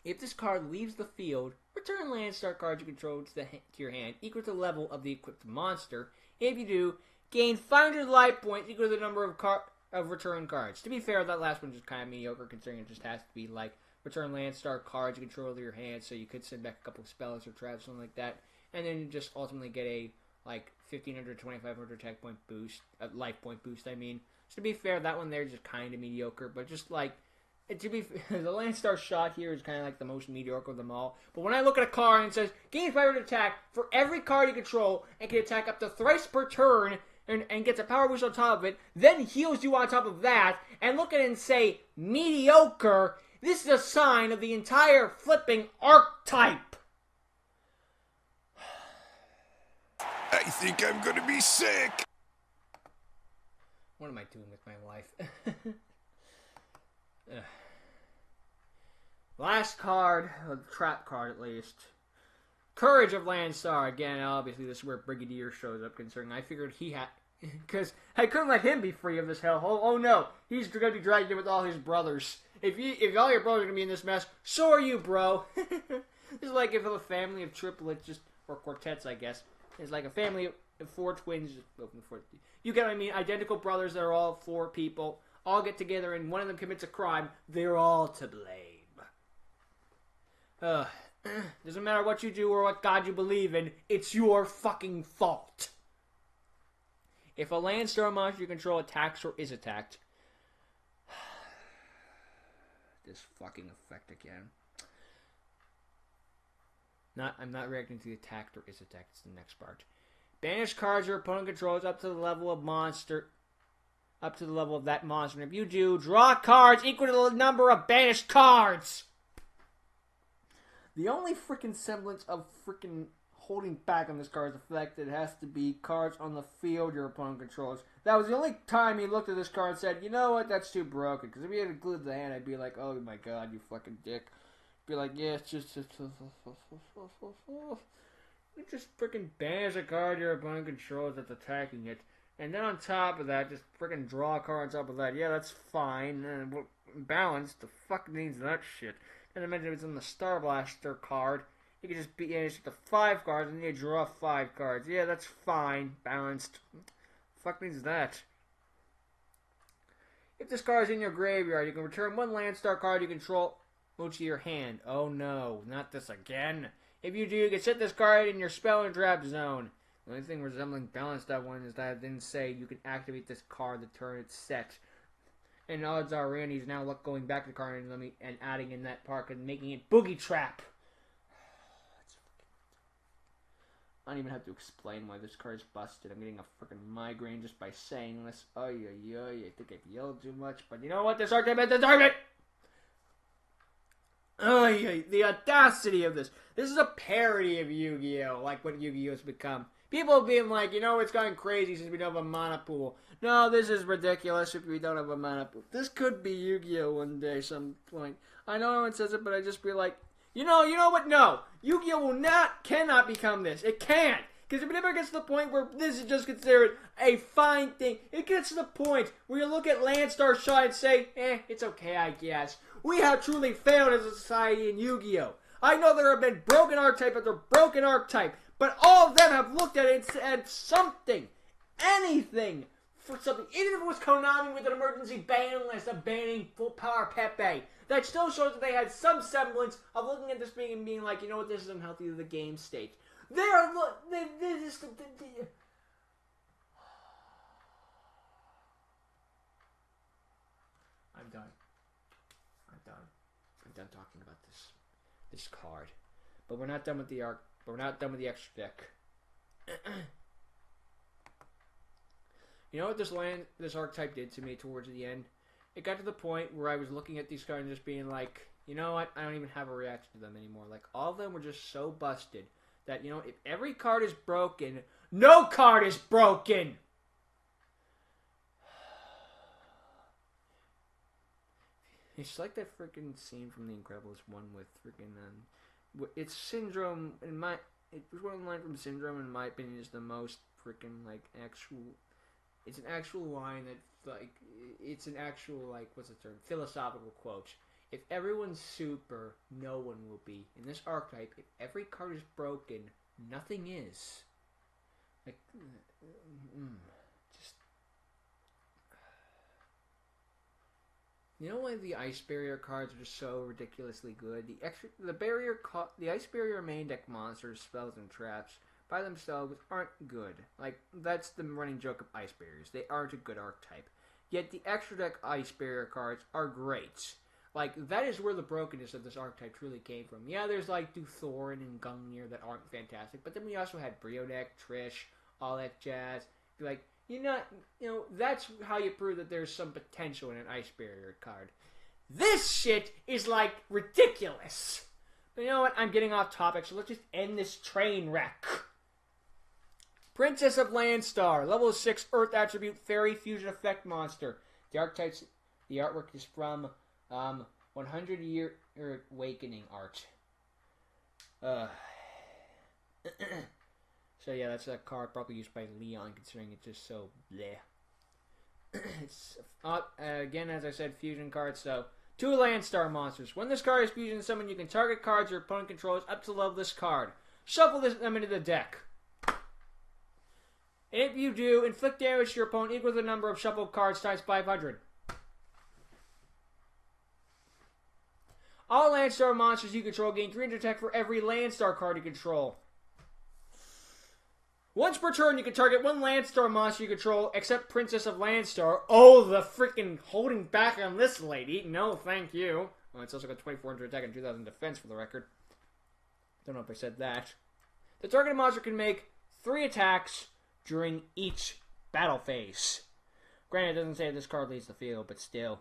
A: If this card leaves the field, return Landstar cards you control to your hand, equal to the level of the equipped monster. If you do, gain 500 life points equal to the number of return cards. To be fair, that last one is kind of mediocre, considering it just has to be like return Landstar cards you control to your hand, so you could send back a couple of spells or traps, something like that, and then you just ultimately get a like 1,500, 2,500 attack point boost, life point boost. I mean, so to be fair, that one there is just kind of mediocre, but just like. To be the Landstar Shot here is kind of like the most mediocre of them all. But when I look at a card and it says, gain 500 attack for every card you control and can attack up to thrice per turn and gets a power boost on top of it, then heals you on top of that, and look at it and say, mediocre, this is a sign of the entire flipping Archetype.
D: I think I'm gonna be sick.
A: What am I doing with my life? Last card, a trap card at least. Courage of Landstar. Again, obviously this is where Brigadier shows up, considering I figured he had... Because I couldn't let him be free of this hellhole. Oh no, he's going to be dragged in with all his brothers. If all your brothers are going to be in this mess, so are you, bro. It's like if a family of triplets, or quartets, I guess. It's like a family of 4 twins. You get what I mean? Identical brothers that are all 4 people. All get together and one of them commits a crime. They're all to blame. Doesn't matter what you do or what God you believe in, it's your fucking fault. If a Landstar monster you control attacks or is attacked, this fucking effect again. I'm not reacting to the attacked or is attacked. It's the next part. Banish cards your opponent controls up to the level of that monster. And if you do, draw cards equal to the number of banished cards. The only freaking semblance of freaking holding back on this card is the fact that it has to be cards on the field your opponent controls. That was the only time he looked at this card and said, you know what, that's too broken. Because if he had glued the hand, I'd be like, oh my god, you fucking dick. Be like, yeah, it's just it just freaking bans a card your opponent controls that's attacking it. And then on top of that, just freaking draw a card on top of that. Yeah, that's fine. Balanced, the fuck needs that shit. And I mentioned it's in the Starblaster card. You can just be it's the 5 cards and you draw 5 cards. Yeah, that's fine. Balanced. Fuck needs that. If this card is in your graveyard, you can return 1 Landstar card you control to your hand. Oh no, not this again. If you do, you can set this card in your spell and trap zone. The only thing resembling balanced that one is that I didn't say you can activate this card the turn it's set. And odds are Randy's now going back to the card and adding in that part and making it Boogie Trap. I don't even have to explain why this card is busted. I'm getting a freaking migraine just by saying this. Oh, yeah, I think I've yelled too much, but you know what? This Archetype has deserved it! Oh, yeah, the audacity of this. This is a parody of Yu-Gi-Oh! Like what Yu-Gi-Oh! Has become. People being like, you know, it's gone crazy since we don't have a mana pool. No, this is ridiculous if we don't have a mana pool. This could be Yu-Gi-Oh! One day, some point. I know no one says it, but I just be like, you know what? No. Yu-Gi-Oh! Cannot become this. It can't. Because if it ever gets to the point where this is just considered a fine thing, it gets to the point where you look at Landstars shot and say, it's okay, I guess. We have truly failed as a society in Yu-Gi-Oh! I know there have been broken archetype after broken archetype, but all of them have looked at it and said something, anything, for something. Even if it was Konami with an emergency ban list of banning full power Pepe, that still shows that they had some semblance of looking at this being and being like, you know what, this is unhealthy to the game state. I'm done. I'm done talking about this card. But we're not done with the extra deck. You know what this archetype did to me towards the end? It got to the point where I was looking at these cards and just being like, you know what? I don't even have a reaction to them anymore. Like, all of them were just so busted that, you know, if every card is broken, no card is broken! It's like that freaking scene from The Incredibles 1 with freaking, it's Syndrome, it was one line from Syndrome, in my opinion, is the most freaking, like, it's an actual line that, like, it's an actual, like, what's the term, philosophical quote. If everyone's super, no one will be. In this archetype, if every card is broken, nothing is. Like, just... You know why the Ice Barrier cards are just so ridiculously good? The Ice Barrier main deck monsters, spells, and traps by themselves aren't good. Like, that's the running joke of Ice Barriers. They aren't a good archetype. Yet the extra deck Ice Barrier cards are great. Like, that is where the brokenness of this archetype truly came from. Yeah, there's, like, Thorin and Gungnir that aren't fantastic, but then we also had Briodek, Trish, all that jazz. Like, that's how you prove that there's some potential in an Ice Barrier card. This shit is, like, ridiculous. But you know what? I'm getting off topic, so let's just end this train wreck. Princess of Landstar, level 6 Earth Attribute Fairy Fusion Effect Monster. The artwork is from 100 Year Awakening art. So yeah, that's a card probably used by Leon, considering it's just so bleh. It's again, as I said, fusion cards. So 2 Landstar monsters. When this card is fusion summoned, you can target cards your opponent controls up to level this card. Shuffle them into the deck. And if you do, inflict damage to your opponent equal to the number of shuffled cards times 500. All Landstar monsters you control gain 300 attack for every Landstar card you control. Once per turn, you can target 1 Landstar monster you control, except Princess of Landstar. Oh, the freaking holding back on this lady. No, thank you. Well, it's also got 2,400 attack and 2,000 defense for the record. Don't know if I said that. The targeted monster can make 3 attacks during each battle phase. Granted, it doesn't say this card leaves the field, but still.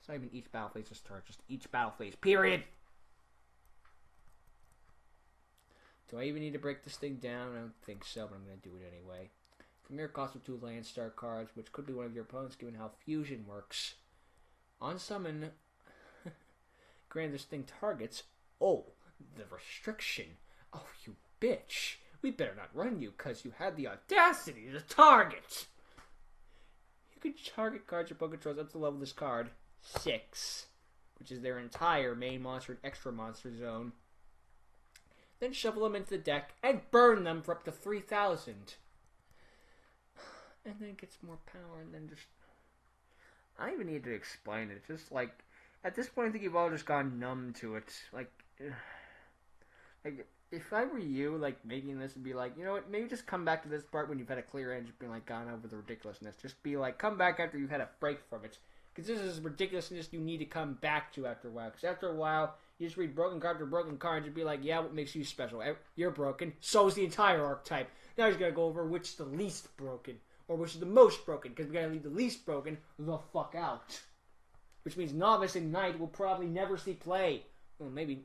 A: It's not even each battle phase, just each battle phase, period. Do I even need to break this thing down? I don't think so, but I'm going to do it anyway. Premier cost of 2 Landstar cards, which could be one of your opponents given how fusion works. On summon, grant this thing targets. Oh, the restriction. Oh, you bitch. We better not run you, because you had the audacity to target. You can target cards your opponent controls up to the level of this card, 6, which is their entire main monster and extra monster zone. Then shuffle them into the deck and burn them for up to 3,000. And then it gets more power, and then just... I don't even need to explain it. Just like, at this point, I think you've all just gone numb to it. Like if I were you, like, making this and be like, you know what, maybe just come back to this part when you've had a clear edge, being like, gone over the ridiculousness. Just be like, come back after you've had a break from it. Because this is ridiculousness you need to come back to after a while. Because after a while, you just read broken card after broken card and be like, yeah, what makes you special? You're broken. So is the entire archetype. Now he's going to go over which is the least broken. Or which is the most broken. Because we got to leave the least broken the fuck out. Which means Novice and Knight will probably never see play. Well, maybe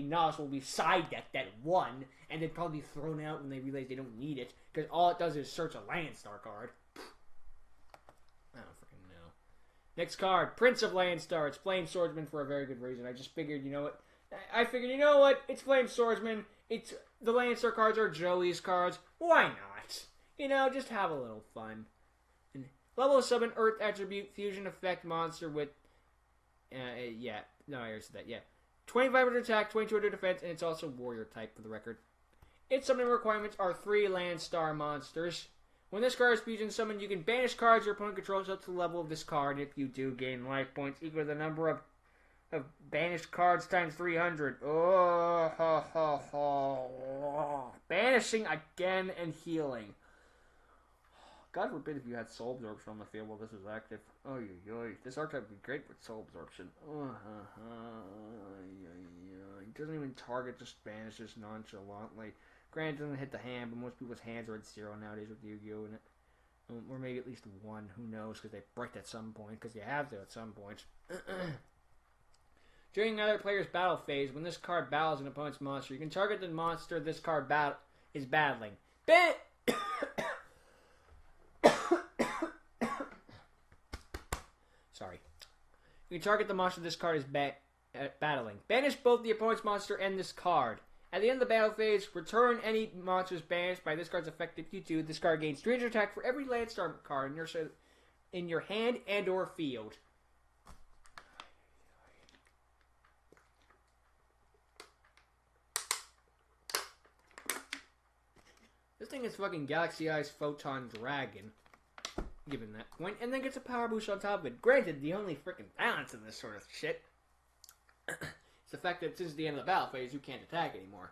A: Novice will be side decked at 1. And then probably be thrown out when they realize they don't need it. Because all it does is search a Landstar card. I don't freaking know. Next card, Prince of Landstar. It's Flame Swordsman for a very good reason. I just figured, you know what? You know what? It's Flame Swordsman. It's the Landstar cards are Joey's cards. Why not? You know, just have a little fun. And level 7 Earth Attribute Fusion Effect monster with... yeah. No, I already said that, yeah. 2500 attack, 2200 defense, and it's also warrior type for the record. Its summoning requirements are 3 Landstar monsters. When this card is fusion summoned, you can banish cards your opponent controls up to the level of this card. If you do, gain life points equal to the number of banished cards times 300. Oh, ho, ho, ho. Banishing again and healing. God forbid if you had soul absorption on the field while this was active. Oh, this archetype would be great with soul absorption. It doesn't even target, just banishes nonchalantly. Granted, it doesn't hit the hand, but most people's hands are at 0 nowadays with Yu-Gi-Oh! Or maybe at least 1. Who knows? Because they break at some point. Because you have to at some point. During another player's battle phase, when this card battles an opponent's monster, you can target the monster this card is battling. Sorry. You can target the monster this card is battling. Banish both the opponent's monster and this card. At the end of the battle phase, return any monsters banished by this card's effect. If you do, this card gains 300 attack for every Landstar card in your hand and or field. This thing is fucking Galaxy Eyes Photon Dragon, given that point, and then gets a power boost on top of it. Granted, the only freaking balance in this sort of shit is the fact that since the end of the battle phase, you can't attack anymore.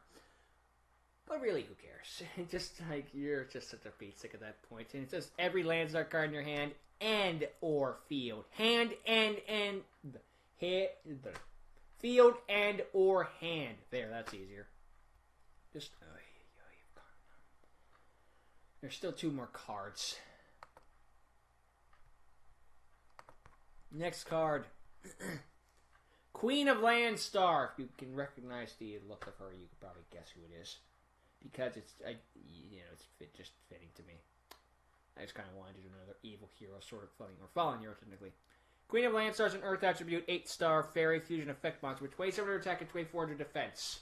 A: But really, who cares? Just like, you're just such a beat sick at that point. And it says every Landstar card in your hand and or field. Field and or hand. There, that's easier. Just... There's still 2 more cards. Next card. Queen of Landstar. If you can recognize the look of her, you can probably guess who it is. Because it's just fitting to me. I just kind of wanted to do another evil hero sort of fallen hero technically. Queen of Landstar is an Earth attribute, 8-star fairy fusion effect monster with 2700 attack and 2400 defense.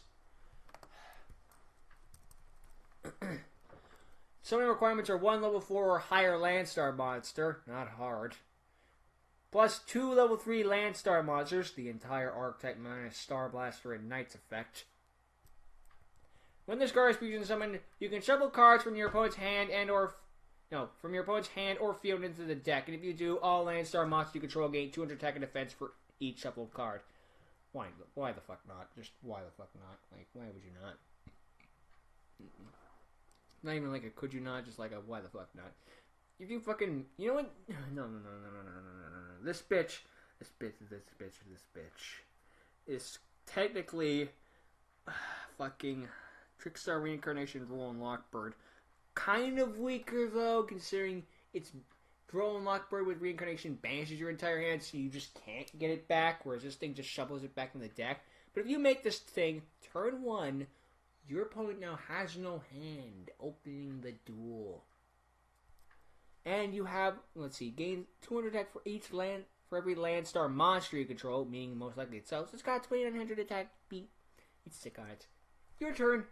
A: Summoning requirements are 1 level 4 or higher Landstar monster. Not hard. Plus 2 level 3 Landstar monsters. The entire archetype minus Starblaster and Knight's effect. When this card is fusion summoned, you can shuffle cards from your opponent's hand or field into the deck. And if you do, all Landstar monsters you control gain 200 attack and defense for each shuffled card. Why the fuck not? Just why the fuck not? Like, why would you not? Not even like a could you not, just like a why the fuck not. If you fucking, you know what? No. This bitch is technically fucking Trickstar Reincarnation Roland Lockbird. Kind of weaker though, considering it's Throw Lockbird with Reincarnation banishes your entire hand, so you just can't get it back, whereas this thing just shovels it back in the deck. But if you make this thing turn 1, your opponent now has no hand, opening the duel. And you have, let's see, gain 200 attack for each land, for every Landstar monster you control, meaning most likely itself. So it's got 2900 attack beat. It's sick on it. Your turn.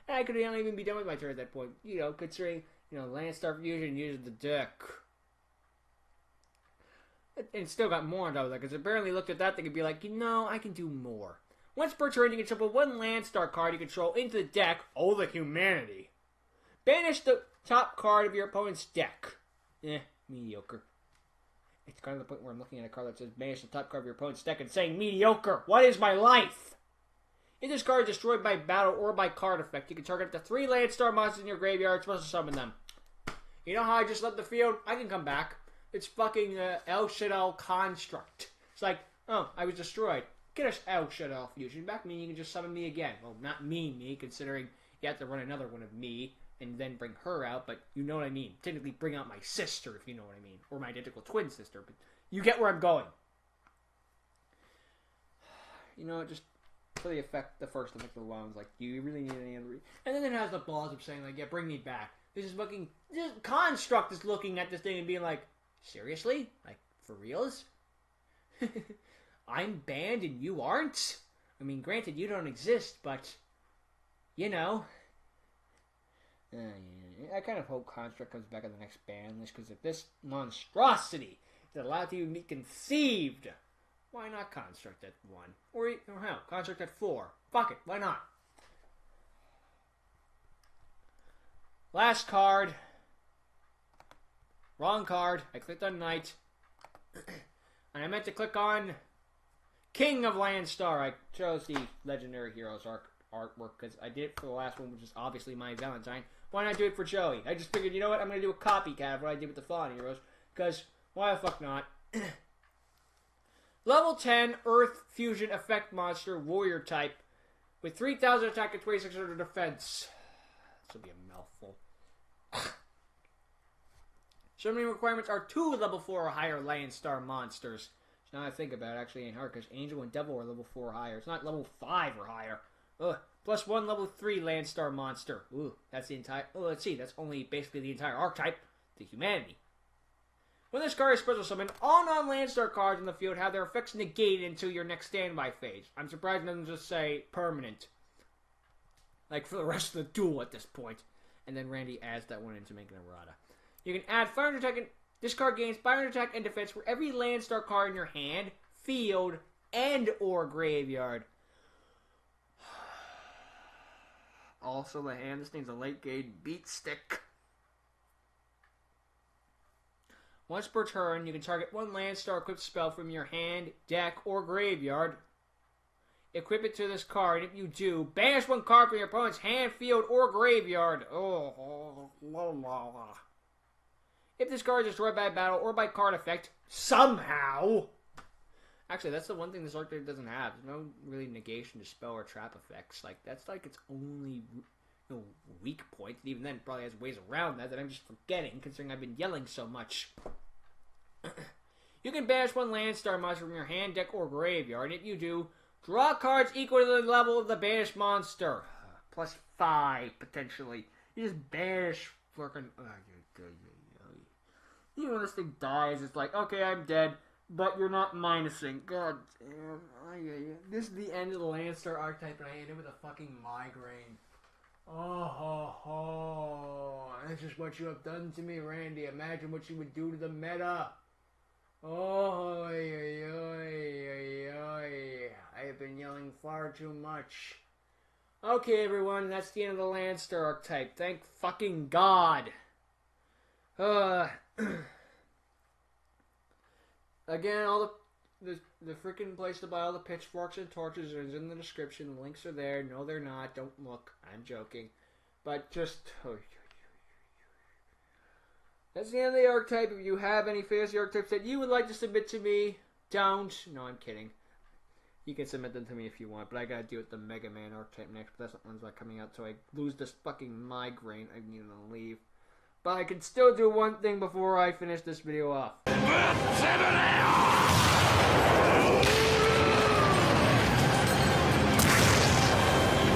A: And I could not even be done with my turn at that point. You know, considering, Landstar Fusion uses the deck. And still got more on top of that, because apparently looked at that thing and be like, I can do more. Once per turn, you can shuffle 1 Landstar card you control into the deck. Oh, the humanity. Banish the top card of your opponent's deck. Mediocre. It's kind of the point where I'm looking at a card that says banish the top card of your opponent's deck and saying, mediocre, what is my life? If this card is destroyed by battle or by card effect, you can target up to 3 Landstar monsters in your graveyard, supposed to summon them. You know how I just left the field? I can come back. It's fucking El Shaddai Construct. It's like, oh, I was destroyed. Get us El Shaddai Fusion back, meaning you can just summon me again. Well, not me, considering you have to run another one of me and then bring her out, but you know what I mean. Technically bring out my sister, if you know what I mean. Or my identical twin sister, but you get where I'm going. Just for the first effect alone, like, do you really need any other and then it has the balls of saying, like, yeah, bring me back. This Construct is looking at this thing and being like, seriously? Like, for reals? I'm banned and you aren't? I mean, granted, you don't exist, but, I kind of hope Construct comes back on the next ban list, because if this monstrosity is allowed to even be conceived, why not Construct at 1? Or hell, Construct at 4. Fuck it, why not? Last card. Wrong card. I clicked on Knight. And I meant to click on King of Landstar. I chose the Legendary Heroes artwork because I did it for the last one, which is obviously my Valentine. Why not do it for Joey? I just figured, you know what? I'm going to do a copycat of what I did with the Fallen Heroes, because why the fuck not? Level 10 Earth Fusion Effect Monster Warrior type with 3,000 attack and 2,600 defense. This will be a mouthful. Summoning requirements are 2 level 4 or higher Landstar monsters. So now I think about it, actually ain't hard, because Angel and Devil are level 4 or higher. It's not level 5 or higher. Ugh. Plus 1 level 3 Landstar monster. Ooh, that's the entire... Oh, let's see. That's only basically the entire archetype. The humanity. When this card is special summoned, all non-Landstar cards in the field have their effects negated until your next standby phase. I'm surprised it doesn't just say permanent. Like for the rest of the duel at this point. And then Randy adds that one in to make an errata. You can add 500 attack and... This card gains 500 attack and defense for every Landstar card in your hand, field, and or graveyard. Also, the hand, this thing's a late game beat stick. Once per turn, you can target 1 Landstar equipped spell from your hand, deck, or graveyard. Equip it to this card. If you do, banish 1 card from your opponent's hand, field, or graveyard. If this card is destroyed by battle or by card effect, somehow... Actually, that's the one thing this archetype doesn't have. There's no really negation to spell or trap effects. Like, that's like its only weak point. And even then, it probably has ways around that I'm just forgetting, considering I've been yelling so much. You can banish 1 Landstar monster from your hand, deck, or graveyard. If you do, draw cards equal to the level of the banished monster. Plus 5, potentially. You just banish fucking... Even when this thing dies, it's like, okay, I'm dead. But you're not minusing. God damn. This is the end of the Landstar archetype, and I ended with a fucking migraine. Oh, ho, ho. This is what you have done to me, Randy. Imagine what you would do to the meta. Oh, oy, oy, oy, oy. I have been yelling far too much. Okay, everyone, that's the end of the Landstar archetype. Thank fucking God. Again, all the freaking place to buy all the pitchforks and torches is in the description. The links are there. No, they're not. Don't look. I'm joking. But just... That's the end of the archetype. If you have any fantasy archetypes that you would like to submit to me, don't. No, I'm kidding. You can submit them to me if you want, but I gotta deal with the Mega Man archetype next. But that's not one's not coming out, so I lose this fucking migraine. I need to leave. But I can still do one thing before I finish this video off.